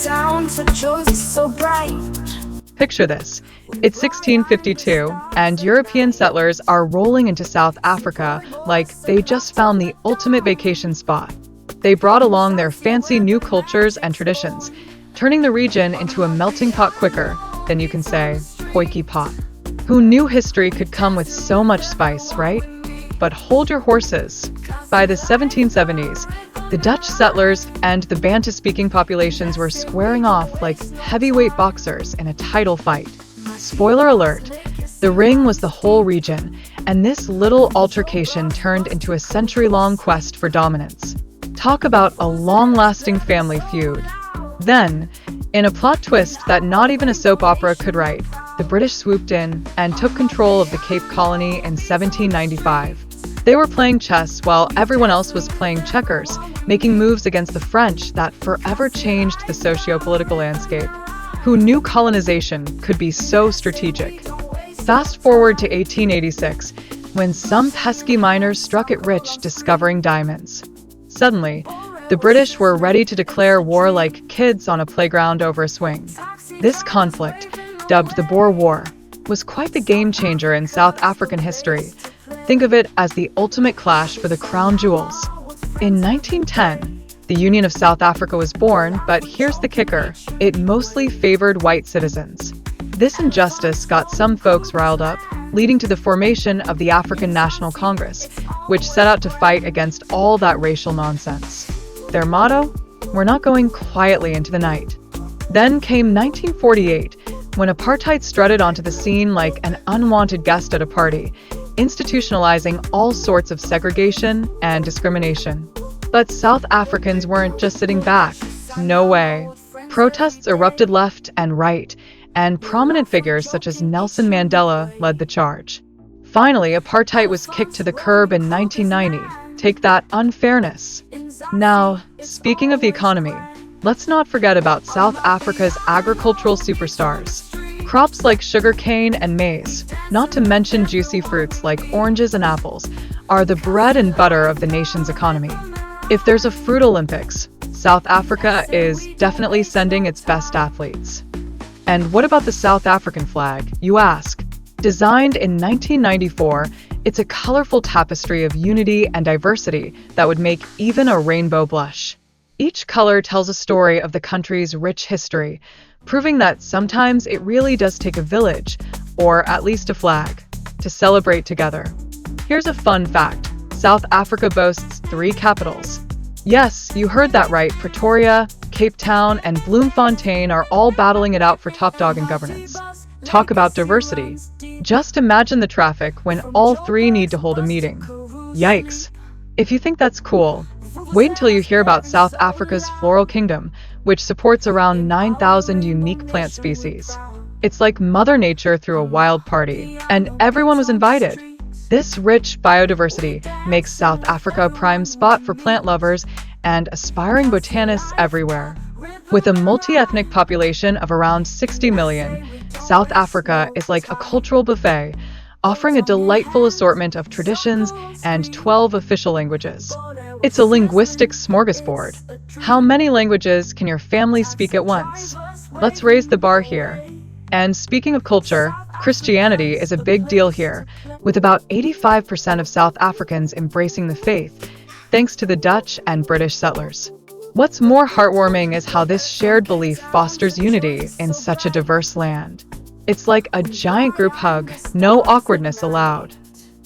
down to joys so bright. Picture this. It's 1652, and European settlers are rolling into South Africa like they just found the ultimate vacation spot. They brought along their fancy new cultures and traditions, turning the region into a melting pot quicker than you can say, potjie pot. Who knew history could come with so much spice, right? But hold your horses. By the 1770s, the Dutch settlers and the Bantu-speaking populations were squaring off like heavyweight boxers in a title fight. Spoiler alert, the ring was the whole region, and this little altercation turned into a century-long quest for dominance. Talk about a long-lasting family feud. Then, in a plot twist that not even a soap opera could write, the British swooped in and took control of the Cape Colony in 1795. They were playing chess while everyone else was playing checkers, making moves against the French that forever changed the socio-political landscape. Who knew colonization could be so strategic? Fast forward to 1886, when some pesky miners struck it rich discovering diamonds. Suddenly, the British were ready to declare war like kids on a playground over a swing. This conflict, dubbed the Boer War, was quite the game-changer in South African history. Think of it as the ultimate clash for the crown jewels. In 1910, the Union of South Africa was born, but here's the kicker: it mostly favored white citizens. This injustice got some folks riled up, leading to the formation of the African National Congress, which set out to fight against all that racial nonsense. Their motto? We're not going quietly into the night. Then came 1948, when apartheid strutted onto the scene like an unwanted guest at a party, institutionalizing all sorts of segregation and discrimination. But South Africans weren't just sitting back. No way. Protests erupted left and right, and prominent figures such as Nelson Mandela led the charge. Finally, apartheid was kicked to the curb in 1990. Take that unfairness. Now, speaking of the economy, let's not forget about South Africa's agricultural superstars. Crops like sugarcane and maize, not to mention juicy fruits like oranges and apples, are the bread and butter of the nation's economy. If there's a Fruit Olympics, South Africa is definitely sending its best athletes. And what about the South African flag, you ask? Designed in 1994, it's a colorful tapestry of unity and diversity that would make even a rainbow blush. Each color tells a story of the country's rich history, proving that sometimes it really does take a village, or at least a flag, to celebrate together. Here's a fun fact. South Africa boasts 3 capitals. Yes, you heard that right. Pretoria, Cape Town, and Bloemfontein are all battling it out for top dog in governance. Talk about diversity. Just imagine the traffic when all 3 need to hold a meeting. Yikes. If you think that's cool, wait until you hear about South Africa's floral kingdom, which supports around 9,000 unique plant species. It's like Mother Nature threw a wild party, and everyone was invited. This rich biodiversity makes South Africa a prime spot for plant lovers and aspiring botanists everywhere. With a multi-ethnic population of around 60 million, South Africa is like a cultural buffet, offering a delightful assortment of traditions and 12 official languages. It's a linguistic smorgasbord. How many languages can your family speak at once? Let's raise the bar here. And speaking of culture, Christianity is a big deal here, with about 85% of South Africans embracing the faith, thanks to the Dutch and British settlers. What's more heartwarming is how this shared belief fosters unity in such a diverse land. It's like a giant group hug, no awkwardness allowed.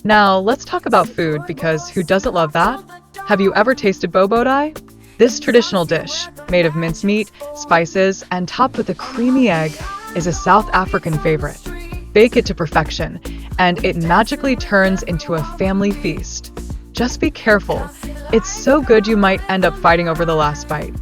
Now, let's talk about food, because who doesn't love that? Have you ever tasted bobodai? This traditional dish, made of mincemeat, spices, and topped with a creamy egg, is a South African favorite. Bake it to perfection, and it magically turns into a family feast. Just be careful. It's so good you might end up fighting over the last bite.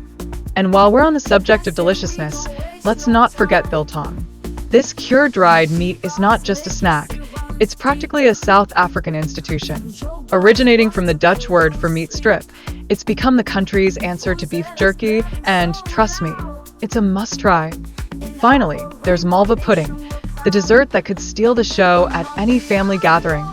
And while we're on the subject of deliciousness, let's not forget biltong. This cure-dried meat is not just a snack. It's practically a South African institution. Originating from the Dutch word for meat strip, it's become the country's answer to beef jerky, and trust me, it's a must-try. Finally, there's malva pudding, the dessert that could steal the show at any family gathering.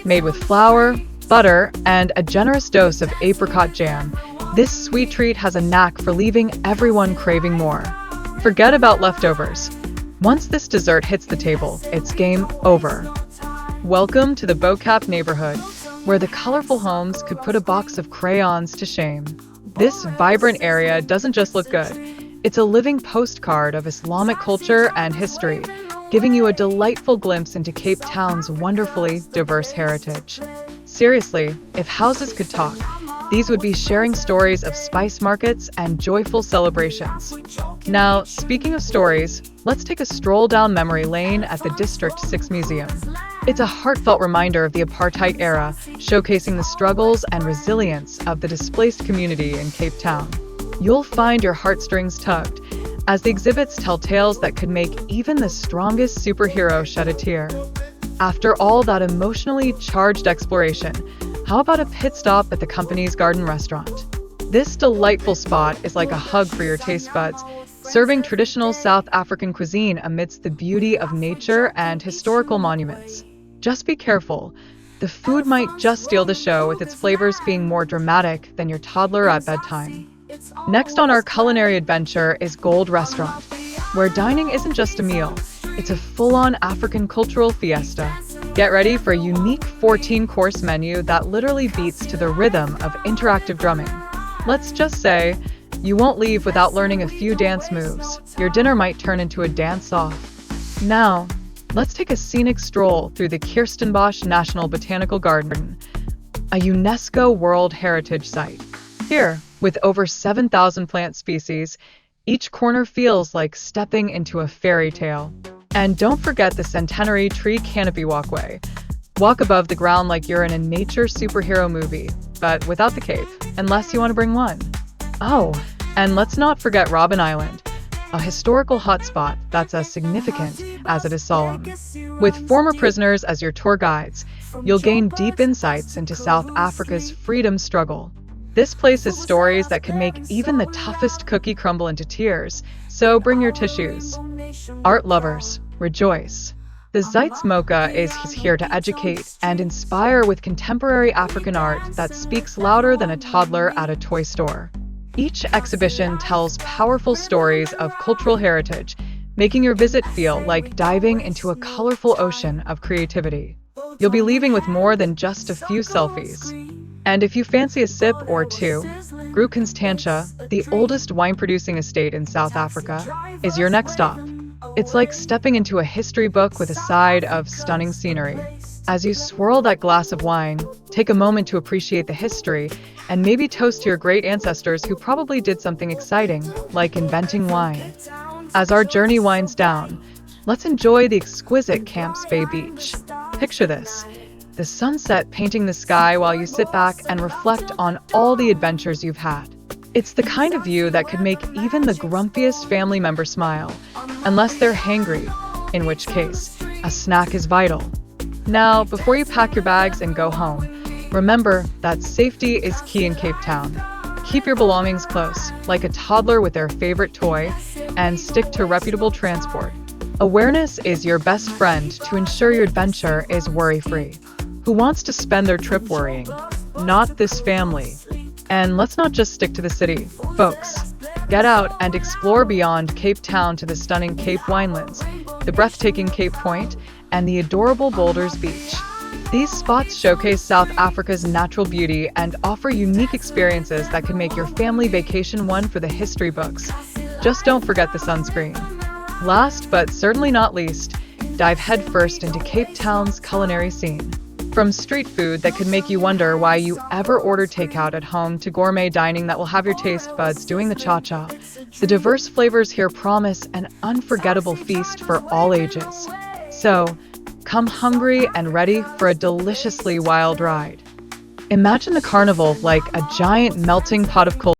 Made with flour, butter, and a generous dose of apricot jam, this sweet treat has a knack for leaving everyone craving more. Forget about leftovers. Once this dessert hits the table, it's game over. Welcome to the Bocap neighborhood, where the colorful homes could put a box of crayons to shame. This vibrant area doesn't just look good, it's a living postcard of Islamic culture and history, giving you a delightful glimpse into Cape Town's wonderfully diverse heritage. Seriously, if houses could talk, these would be sharing stories of spice markets and joyful celebrations. Now, speaking of stories, let's take a stroll down memory lane at the District 6 Museum. It's a heartfelt reminder of the apartheid era, showcasing the struggles and resilience of the displaced community in Cape Town. You'll find your heartstrings tugged, as the exhibits tell tales that could make even the strongest superhero shed a tear. After all that emotionally charged exploration, how about a pit stop at the company's garden restaurant? This delightful spot is like a hug for your taste buds, serving traditional South African cuisine amidst the beauty of nature and historical monuments. Just be careful. The food might just steal the show, with its flavors being more dramatic than your toddler at bedtime. Next on our culinary adventure is Gold Restaurant, where dining isn't just a meal, it's a full-on African cultural fiesta. Get ready for a unique 14-course menu that literally beats to the rhythm of interactive drumming. Let's just say, you won't leave without learning a few dance moves. Your dinner might turn into a dance-off. Now, let's take a scenic stroll through the Kirstenbosch National Botanical Garden, a UNESCO World Heritage Site. Here, with over 7,000 plant species, each corner feels like stepping into a fairy tale. And don't forget the centenary tree canopy walkway. Walk above the ground like you're in a nature superhero movie, but without the cape, unless you want to bring one. Oh, and let's not forget Robben Island, a historical hotspot that's as significant as it is solemn. With former prisoners as your tour guides, you'll gain deep insights into South Africa's freedom struggle. This place has stories that could make even the toughest cookie crumble into tears, so bring your tissues. Art lovers, rejoice. The Zeitz Mocha is here to educate and inspire with contemporary African art that speaks louder than a toddler at a toy store. Each exhibition tells powerful stories of cultural heritage, making your visit feel like diving into a colorful ocean of creativity. You'll be leaving with more than just a few selfies. And if you fancy a sip or two, Grootconstantia, the oldest wine-producing estate in South Africa, is your next stop. It's like stepping into a history book with a side of stunning scenery. As you swirl that glass of wine, take a moment to appreciate the history and maybe toast to your great ancestors who probably did something exciting, like inventing wine. As our journey winds down, let's enjoy the exquisite Camps Bay Beach. Picture this. The sunset painting the sky while you sit back and reflect on all the adventures you've had. It's the kind of view that could make even the grumpiest family member smile, unless they're hangry, in which case, a snack is vital. Now, before you pack your bags and go home, remember that safety is key in Cape Town. Keep your belongings close, like a toddler with their favorite toy, and stick to reputable transport. Awareness is your best friend to ensure your adventure is worry-free. Who wants to spend their trip worrying? Not this family. And let's not just stick to the city, folks. Get out and explore beyond Cape Town to the stunning Cape Winelands, the breathtaking Cape Point, and the adorable Boulders Beach. These spots showcase South Africa's natural beauty and offer unique experiences that can make your family vacation one for the history books. Just don't forget the sunscreen. Last but certainly not least, dive headfirst into Cape Town's culinary scene. From street food that could make you wonder why you ever ordered takeout at home to gourmet dining that will have your taste buds doing the cha-cha, the diverse flavors here promise an unforgettable feast for all ages. So, come hungry and ready for a deliciously wild ride. Imagine the carnival like a giant melting pot of culture.